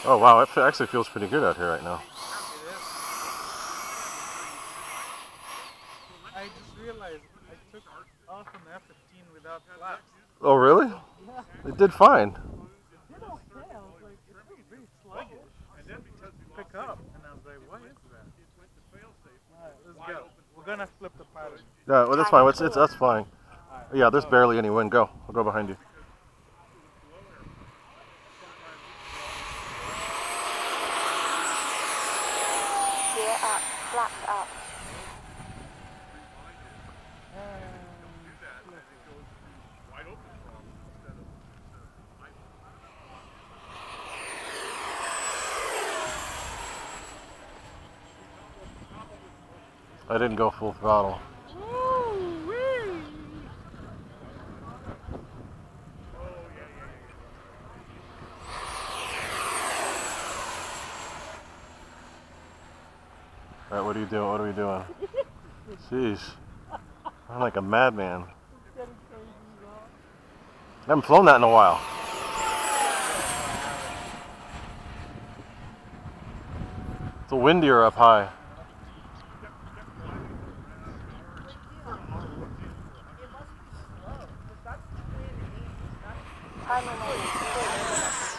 Oh wow, it actually feels pretty good out here right now. I just realized I took off an F-15 without flaps. Oh really? Yeah. It did fine. It did okay. I was like, it was very sluggish. Pick up, and I was like, what is that? Alright, let's go. We're gonna flip the pilot. Yeah, well that's fine. It's us flying. Right, Yeah, there's barely any wind. Go. I'll go behind you. Gear up, flaps up. I didn't go full throttle. Alright, what are you doing? What are we doing? Jeez. I'm like a madman. I haven't flown that in a while. It's a windier up high. Time remaining 3 minutes.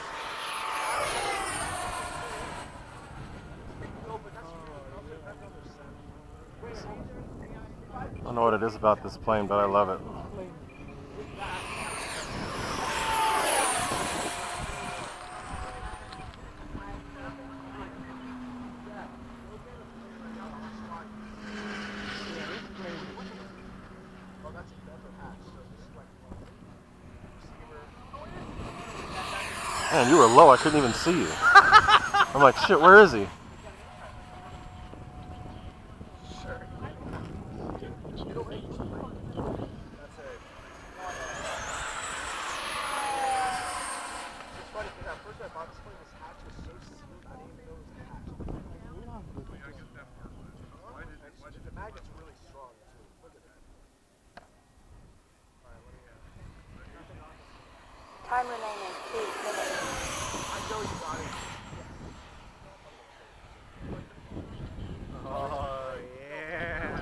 I don't know what it is about this plane, but I love it. Man, you were low. I couldn't even see you. I'm like, shit, where is he? Time remaining 2 minutes. Oh, yeah.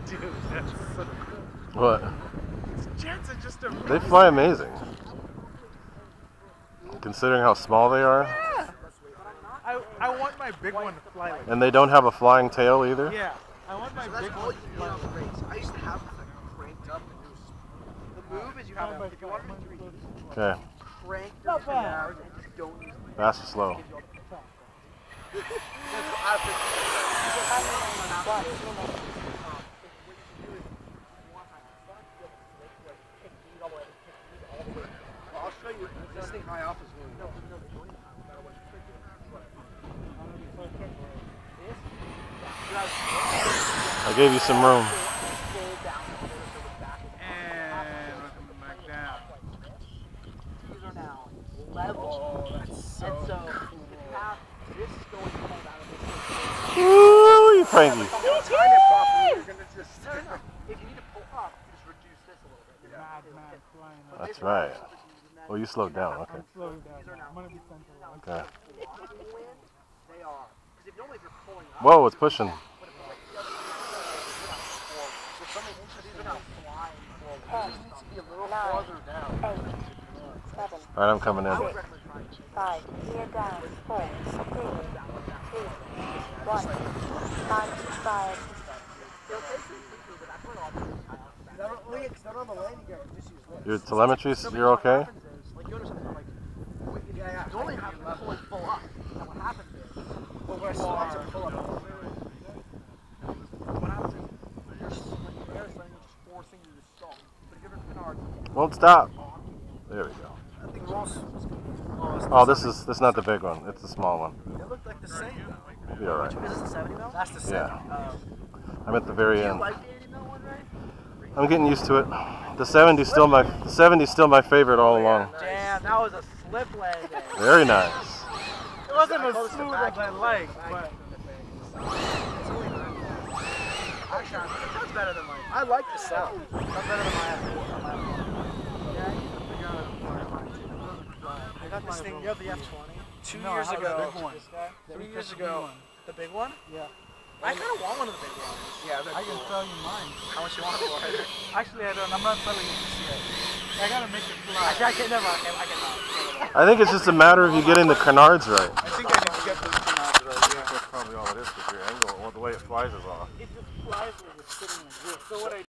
Dude, that's so cool. What? Jets are just amazing. They fly amazing. Considering how small they are. Yeah. I want my big one to fly like that. And they don't have a flying tail either. Yeah. I want my big one to fly like that. I used to have this like cranked up and it was, the move is you have if you want to do 3D, Okay. crank the down and just don't use the Fast or slow? Time remaining 1 minute. I'll show you. This thing high off is really low. I gave you some room. And we're coming back down. These are now level. Oh, that's so and so if you have this going cold out of this thing. Woo, you Frankie. If you time it properly, you're gonna just no. If you need to pull up, just reduce this a little bit. Yeah. That's right. Well, you slowed down. Okay. I'm slowing down. I'm going to be centralized. Okay. They are. Because if normally if you're pulling up, Whoa, it's pushing. these are now flying forward. This needs to be a little farther down. 8, 7, All right, I'm coming in. 6, 5, gear down, 4, 3, 2, 1. Time expired. Your telemetry, you're okay? Yeah. Normally you have to pull it full up. And what happens is, well, when I start to pull up, what happens is, you're just forcing you to stop. But if you're in canard, Won't stop. There we go. I think Ross. Oh, this is not the big one. It's the small one. They look like the same. Be all right. Is this the 70 mil? That's the 70. Yeah. I'm at the very Do you end. like the 80 mil one, right? I'm getting used to it. The 70's still my favorite all along. Damn, that was a slip landing. Very nice. It wasn't as smooth as I like, but That's better than mine. I like the sound. That's better than mine. I got this thing. You have the F20. 2 years ago. 3 years ago. The big one? yeah. I kind of want one of the big ones. Yeah, I can sell you mine. How much you want for it? Actually, I don't. I'm not selling it just yet. I gotta make it fly. Actually, I can never. I cannot. I think it's just a matter of you getting the canards right. I think I need to get those canards right. That's probably all it is, because your angle, or the way it flies is off. It just flies when you're sitting like this. So what I